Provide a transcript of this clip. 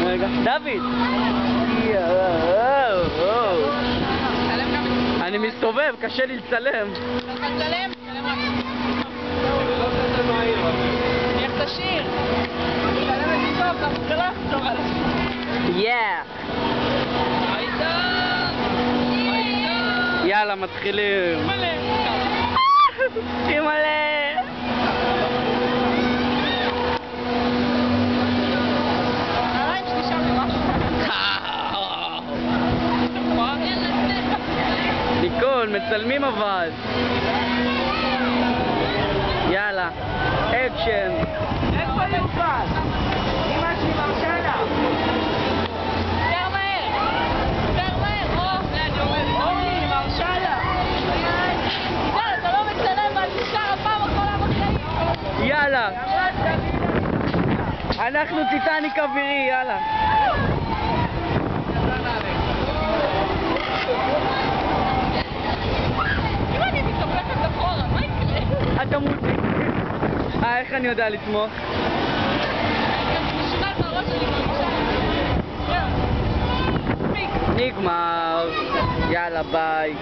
רגע, דוד! אני מסתובב, קשה לי לצלם. תצלם? איך תשאיר? תצלם את זה טוב, זה לא יחזור עליו. יאללה, מתחילים. אימא'לה. ניקול, מצלמים אבל. יאללה, אקשן. איפה יוחד? אמא שלי מרשה לה. יותר מהר. יותר מהר. אורלי, מרשה לה. יאללה, אתה לא מצלם ואת נשאר הפעם אחרונה בחיים. יאללה. אנחנו טיטניק אווירי, יאללה. אתה מוציא. איך אני יודע לתמוך? נגמר. יאללה, ביי.